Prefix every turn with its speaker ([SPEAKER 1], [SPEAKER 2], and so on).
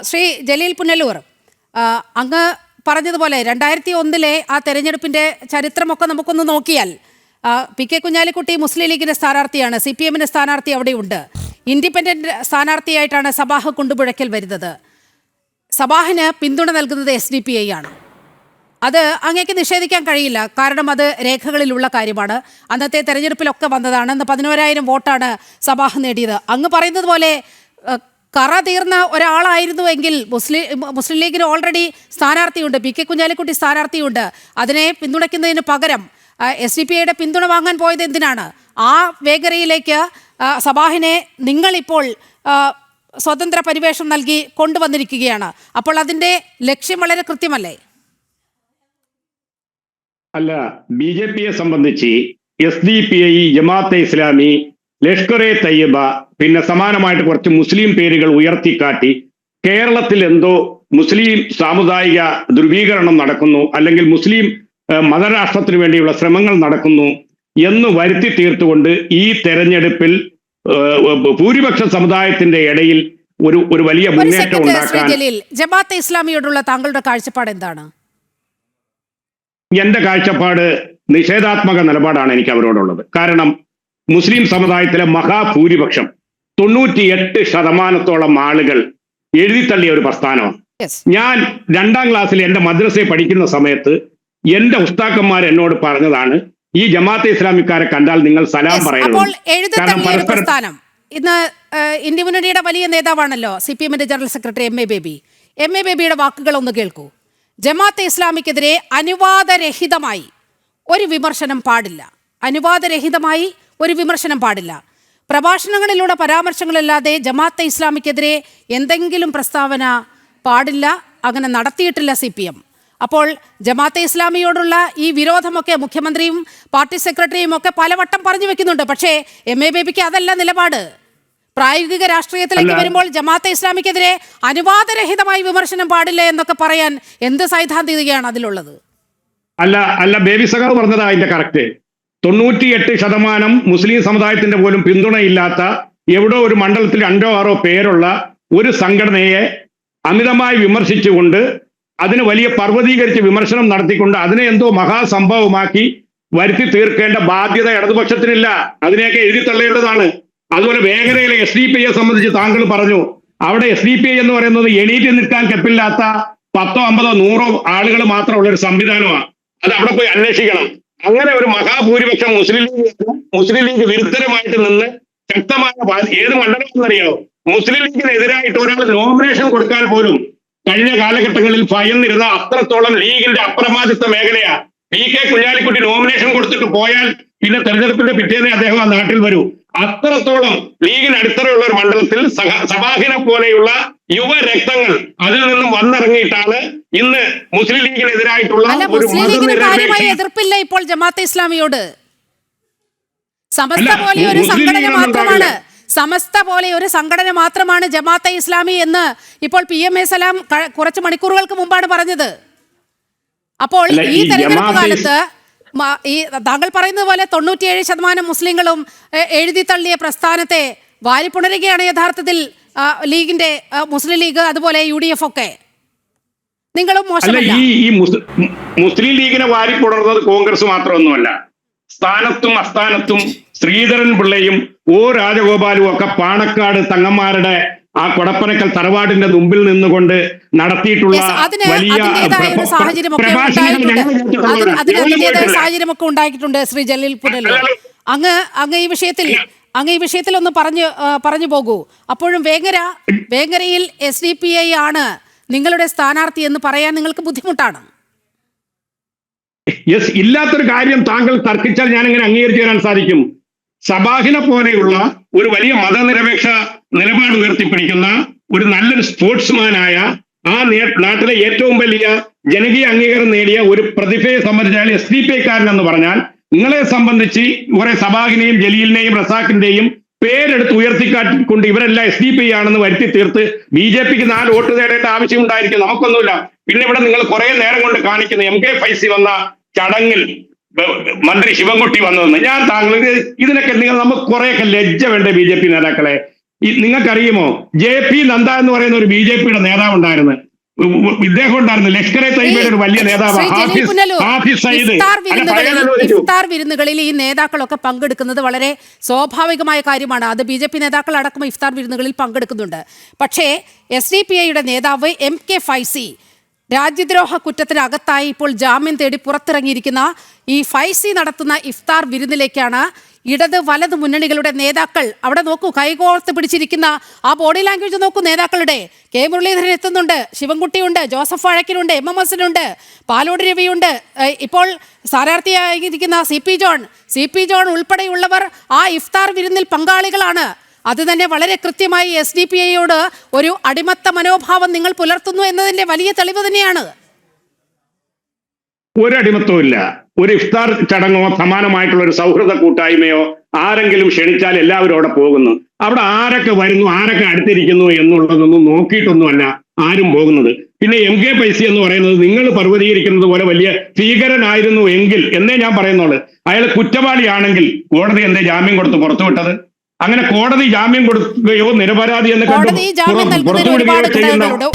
[SPEAKER 1] ശ്രീ ജലീൽ പുനലൂർ, അങ്ങ് പറഞ്ഞതുപോലെ 2001 ആ തെരഞ്ഞെടുപ്പിൻ്റെ ചരിത്രമൊക്കെ നമുക്കൊന്ന് നോക്കിയാൽ പി കെ കുഞ്ഞാലിക്കുട്ടി മുസ്ലിം ലീഗിൻ്റെ സ്ഥാനാർത്ഥിയാണ്, CPM-ൻ്റെ സ്ഥാനാർത്ഥി അവിടെയുണ്ട്, ഇൻഡിപെൻഡന്റ് സ്ഥാനാർത്ഥിയായിട്ടാണ് സബാഹ് കുണ്ടുപുഴയ്ക്കൽ വരുന്നത്. സബാഹിന് പിന്തുണ നൽകുന്നത് SDPI ആണ്. അത് അങ്ങേക്ക് നിഷേധിക്കാൻ കഴിയില്ല, കാരണം അത് രേഖകളിലുള്ള കാര്യമാണ്. അന്നത്തെ തെരഞ്ഞെടുപ്പിലൊക്കെ വന്നതാണ്. അന്ന് 11,000 വോട്ടാണ് സബാഹ് നേടിയത്. അങ്ങ് പറയുന്നത് പോലെ കറ തീർന്ന ഒരാളായിരുന്നുവെങ്കിൽ മുസ്ലിം ലീഗിന് ഓൾറെഡി സ്ഥാനാർത്ഥിയുണ്ട്, പി കെ കുഞ്ഞാലിക്കുട്ടി സ്ഥാനാർത്ഥിയുണ്ട്. അതിനെ പിന്തുണയ്ക്കുന്നതിന് പകരം SDPIയുടെ പിന്തുണ വാങ്ങാൻ പോയത് എന്തിനാണ്? ആ വേഗരയിലേക്ക് സബാഹിനെ നിങ്ങളിപ്പോൾ സ്വതന്ത്ര പരിവേഷം നൽകി കൊണ്ടുവന്നിരിക്കുകയാണ്. അപ്പോൾ അതിൻ്റെ ലക്ഷ്യം വളരെ കൃത്യമല്ലേ?
[SPEAKER 2] അല്ല, BJPയെ സംബന്ധിച്ച് SDPI, ജമാഅത്തെ ഇസ്ലാമി, ലഷ്കർ-എ തയ്യബ, പിന്നെ സമാനമായിട്ട് കുറച്ച് മുസ്ലിം പേരുകൾ ഉയർത്തിക്കാട്ടി കേരളത്തിൽ എന്തോ മുസ്ലിം സാമുദായിക ധ്രുവീകരണം നടക്കുന്നു, അല്ലെങ്കിൽ മുസ്ലിം മതരാഷ്ട്രത്തിന് വേണ്ടിയുള്ള ശ്രമങ്ങൾ നടക്കുന്നു എന്ന് വരുത്തി തീർത്തുകൊണ്ട് ഈ തെരഞ്ഞെടുപ്പിൽ ഭൂരിപക്ഷ സമുദായത്തിന്റെ ഇടയിൽ ഒരു വലിയ മുന്നേറ്റം ഉണ്ടാക്കാൻ
[SPEAKER 1] ജമാഅത്തെ ഇസ്ലാമിയോടുള്ള താങ്കളുടെ കാഴ്ചപ്പാട് എന്താണ്?
[SPEAKER 2] എന്റെ കാഴ്ചപ്പാട് നിഷേധാത്മക നിലപാടാണ് എനിക്ക് അവരോടുള്ളത്. കാരണം മുസ്ലിം സമുദായത്തിലെ മഹാഭൂരിപക്ഷം 98% ആളുകൾ എഴുതിത്തള്ളിയ ഒരു പ്രസ്ഥാനമാണ്. ഞാൻ 2ാം ക്ലാസ്സിൽ എന്റെ മദ്രസയിൽ പഠിക്കുന്ന സമയത്ത് എന്റെ ഉസ്താക്കന്മാർ എന്നോട് പറഞ്ഞതാണ്, ഈ ജമാഅത്തെ ഇസ്ലാമിക്കാരെ കണ്ടാൽ നിങ്ങൾ സലാം പറയണം.
[SPEAKER 1] ഇന്ന് ഇന്ത്യ മുന്നണിയുടെ വലിയ നേതാവാണല്ലോ CPM-ന്റെ ജനറൽ സെക്രട്ടറി MA ബേബിയുടെ വാക്കുകൾ ഒന്ന് കേൾക്കൂ. ജമാഅത്തെ ഇസ്ലാമിക്കെതിരെ അനുവാദരഹിതമായി ഒരു വിമർശനം പാടില്ല, അനുവാദരഹിതമായി ഒരു വിമർശനം പാടില്ല. പ്രഭാഷണങ്ങളിലൂടെ പരാമർശങ്ങളില്ലാതെ ജമാഅത്തെ ഇസ്ലാമിക്കെതിരെ എന്തെങ്കിലും പ്രസ്താവന പാടില്ല. അങ്ങനെ നടത്തിയിട്ടില്ല CPM. അപ്പോൾ ജമാഅത്തെ ഇസ്ലാമിയോടുള്ള ഈ വിരോധമൊക്കെ മുഖ്യമന്ത്രിയും പാർട്ടി സെക്രട്ടറിയും ഒക്കെ പലവട്ടം പറഞ്ഞു വെക്കുന്നുണ്ട്. പക്ഷേ MA ബേബിക്ക് അതല്ല നിലപാട്. പ്രായോഗിക രാഷ്ട്രീയത്തിലേക്ക് വരുമ്പോൾ ജമാഅത്തെ ഇസ്ലാമിക്കെതിരെ അനുവാദരഹിതമായി വിമർശനം പാടില്ല എന്നൊക്കെ പറയാൻ എന്ത് സൈദ്ധാന്തികതയാണ് അതിലുള്ളത്?
[SPEAKER 2] അല്ല, ബേബി സഖാവ് പറഞ്ഞതാ അതിന്റെ കറക്റ്റ്. 98% മുസ്ലിം സമുദായത്തിന്റെ പോലും പിന്തുണയില്ലാത്ത എവിടോ ഒരു മണ്ഡലത്തിൽ 5-6 പേരുള്ള ഒരു സംഘടനയെ അമിതമായി വിമർശിച്ചുകൊണ്ട്, അതിന് വലിയ പർവ്വതീകരിച്ച് വിമർശനം നടത്തിക്കൊണ്ട് അതിനെ എന്തോ മഹാസംഭവമാക്കി വരുത്തി തീർക്കേണ്ട ബാധ്യത ഇടതുപക്ഷത്തിനില്ല. അതിനെയൊക്കെ എഴുതി തള്ളേണ്ടതാണ്. അതുപോലെ വേഗരയിലെ SDPIയെ സംബന്ധിച്ച് താങ്കൾ പറഞ്ഞു, അവിടെ SDPI എന്ന് പറയുന്നത് എണീറ്റ് നിൽക്കാൻ കെപ്പില്ലാത്ത 10, 50, 100 ആളുകൾ മാത്രമുള്ള ഒരു സംവിധാനമാണ്. അത് അവിടെ പോയി അന്വേഷിക്കണം. അങ്ങനെ ഒരു മഹാഭൂരിപക്ഷം മുസ്ലിം ലീഗ് വിരുദ്ധരമായിട്ട് നിന്ന് ശക്തമായ ഏത് മണ്ഡലമെന്നറിയാവോ? മുസ്ലിം ലീഗിനെതിരായിട്ട് ഒരാൾ നോമിനേഷൻ കൊടുക്കാൻ പോലും കഴിഞ്ഞ കാലഘട്ടങ്ങളിൽ ഭയന്നിരുന്ന അത്രത്തോളം ലീഗിന്റെ അപ്രമാദിത്വ മേഖലയാ. പി കെ കുഞ്ഞാലിക്കുട്ടി നോമിനേഷൻ കൊടുത്തിട്ട് പോയാൽ പിന്നെ തെരഞ്ഞെടുപ്പിന്റെ പിറ്റേന്നേ അദ്ദേഹം ആ നാട്ടിൽ വരൂ. അത്രത്തോളം ലീഗിന് അടിത്തറയുള്ള ഒരു മണ്ഡലത്തിൽ സബാഹിനെ പോലെയുള്ള യുവരക്തങ്ങൾ അതിൽ നിന്നും വന്നിറങ്ങിയിട്ടാണ് ഇന്ന് മുസ്ലിം ലീഗിനെതിരായിട്ടുള്ള
[SPEAKER 1] എതിർപ്പില്ല ഇപ്പോൾ ജമാഅത്തെ ഇസ്ലാമിയോട്. സമസ്ത പോലെ ഒരു സംഘടന മാത്രമാണ് ജമാഅത്തെ ഇസ്ലാമി എന്ന് ഇപ്പോൾ PMA സലാം കുറച്ച് മണിക്കൂറുകൾക്ക് മുമ്പാണ് പറഞ്ഞത്. അപ്പോൾ ഈ തെരഞ്ഞെടുപ്പ് കാലത്ത് ഈ താങ്കൾ പറയുന്നത് പോലെ 97% മുസ്ലിങ്ങളും എഴുതി തള്ളിയ പ്രസ്ഥാനത്തെ വാരിപ്പുണരുകയാണ് യഥാർത്ഥത്തിൽ ലീഗിന്റെ മുസ്ലിം ലീഗ്, അതുപോലെ UDF ഒക്കെ. നിങ്ങളും മോശമല്ല.
[SPEAKER 2] ഈ മുസ്ലിം ലീഗിനെ വാരിപ്പുണർന്നത് കോൺഗ്രസ് മാത്രമൊന്നുമല്ല. സ്ഥാനത്തും അസ്ഥാനത്തും ശ്രീധരൻ പിള്ളയും രാജഗോപാലും ഒക്കെ പാണക്കാട് തങ്ങന്മാരുടെ ആ കൊടപ്പനക്കൽ തറവാടിന്റെ മുമ്പിൽ നിന്നുകൊണ്ട് നടത്തിയിട്ടുള്ള വലിയ
[SPEAKER 1] സാഹചര്യമൊക്കെ ഉണ്ടാക്കിയിട്ടുണ്ട്. ശ്രീ ജലീൽ പുനലൂർ, അങ്ങ് ഈ വിഷയത്തിൽ ഒന്ന് പറഞ്ഞു പോകൂ. അപ്പോഴും വേങ്ങരയിൽ SDPI ആണ് നിങ്ങളുടെ സ്ഥാനാർത്ഥി എന്ന് പറയാൻ നിങ്ങൾക്ക് ബുദ്ധിമുട്ടാണ്?
[SPEAKER 2] ഇല്ലാത്തൊരു കാര്യം താങ്കൾ തർക്കിച്ചാൽ ഞാൻ എങ്ങനെ അംഗീകരിച്ചു തരാൻ സാധിക്കും? സബാഹിനെ പോലെയുള്ള ഒരു വലിയ മതനിരപേക്ഷ നിലപാട് ഉയർത്തിപ്പിടിക്കുന്ന ഒരു നല്ലൊരു സ്പോർട്സ്മാനായ ആ നാട്ടിലെ ഏറ്റവും വലിയ ജനകീയ അംഗീകാരം നേടിയ ഒരു പ്രതിഭയെ സംബന്ധിച്ചാൽ SDPIക്കാരൻ എന്ന് പറഞ്ഞാൽ, നിങ്ങളെ സംബന്ധിച്ച് കുറെ സബാഹിനെയും ജലീലിനെയും റസാഖിന്റെയും പേരെടുത്ത് ഉയർത്തിക്കാട്ടിക്കൊണ്ട് ഇവരെല്ലാം SDPI ആണെന്ന് വരുത്തി തീർത്ത് BJPക്ക് 4 വോട്ട് നേടേണ്ട ആവശ്യം ഉണ്ടായിരിക്കും. നമുക്കൊന്നുമില്ല. പിന്നെ ഇവിടെ നിങ്ങൾ കുറെ നേരം കൊണ്ട് കാണിക്കുന്ന MK ഫൈസി വന്ന ചടങ്ങിൽ മന്ത്രി ശിവൻകുട്ടി വന്നതെന്ന് ഞാൻ താങ്കൾക്ക് ഇതിനൊക്കെ നമുക്ക് കുറെയൊക്കെ ലജ്ജ വേണ്ടേ BJP നേതാക്കളെ? നിങ്ങൾക്കറിയുമോ JP നന്ദ എന്ന് പറയുന്ന ഒരു BJP-യുടെ നേതാവ് ഉണ്ടായിരുന്നു. ഇദ്ദേഹം ഉണ്ടായിരുന്നു ലഷ്കർ എ തയ്യബയുടെ ഒരു വലിയ നേതാവ് ഹാഫിസ് സയ്യിദ്.
[SPEAKER 1] ഇഫ്താർ വിരുന്നുകളിൽ ഈ നേതാക്കളൊക്കെ പങ്കെടുക്കുന്നത് വളരെ സ്വാഭാവികമായ കാര്യമാണ്. അത് BJP നേതാക്കൾ അടക്കം ഇഫ്താർ വിരുന്നുകളിൽ പങ്കെടുക്കുന്നുണ്ട്. പക്ഷേ SDPIയുടെ നേതാവ് MK ഫൈസി രാജ്യദ്രോഹ കുറ്റത്തിനകത്തായി ഇപ്പോൾ ജാമ്യം തേടി പുറത്തിറങ്ങിയിരിക്കുന്ന ഈ ഫൈസി നടത്തുന്ന ഇഫ്താർ വിരുന്നിലേക്കാണ് ഇടത് വലത് മുന്നണികളുടെ നേതാക്കൾ. അവിടെ നോക്കൂ, കൈകോർത്ത് പിടിച്ചിരിക്കുന്ന ആ ബോഡി ലാംഗ്വേജ് നോക്കൂ നേതാക്കളുടെ. കെ മുരളീധരൻ എത്തുന്നുണ്ട്, ശിവൻകുട്ടിയുണ്ട്, ജോസഫ് വാഴക്കിനുണ്ട്, MMS ഉണ്ട്, പാലോട് രവിയുണ്ട്, ഇപ്പോൾ സ്ഥാനാർത്ഥിയായിരിക്കുന്ന CP ജോൺ ഉൾപ്പെടെയുള്ളവർ ആ ഇഫ്താർ വിരുന്നിൽ പങ്കാളികളാണ്. അത് തന്നെ വളരെ കൃത്യമായി SDPIയോട് ഒരു അടിമത്ത മനോഭാവം നിങ്ങൾ പുലർത്തുന്നു എന്നതിന്റെ വലിയ തെളിവ് തന്നെയാണ്.
[SPEAKER 2] ഒരു അടിമത്വവും ഇല്ല. ഒരു ഇഫ്താർ ചടങ്ങോ സമാനമായിട്ടുള്ള ഒരു സൗഹൃദ കൂട്ടായ്മയോ ആരെങ്കിലും ക്ഷണിച്ചാൽ എല്ലാവരും അവിടെ പോകുന്നു. അവിടെ ആരൊക്കെ വരുന്നു, ആരൊക്കെ അടുത്തിരിക്കുന്നു എന്നുള്ളതൊന്നും നോക്കിയിട്ടൊന്നുമല്ല ആരും പോകുന്നത്. പിന്നെ MK ഫൈസി എന്ന് പറയുന്നത് നിങ്ങൾ പർവ്വതീകരിക്കുന്നത് പോലെ വലിയ ഭീകരനായിരുന്നു എങ്കിൽ എന്നേ ഞാൻ പറയുന്നുള്ളൂ. അയാൾ കുറ്റവാളിയാണെങ്കിൽ കോടതി എന്തേ ജാമ്യം കൊടുത്ത് പുറത്തുവിട്ടത്? അങ്ങനെ കോടതി ജാമ്യം കൊടുക്കുകയോ നിരപരാധി എന്ന്
[SPEAKER 1] കോടതി ജാമ്യം നൽകുന്നതിന് ഒരുപാട് ഘടകങ്ങളുണ്ട്.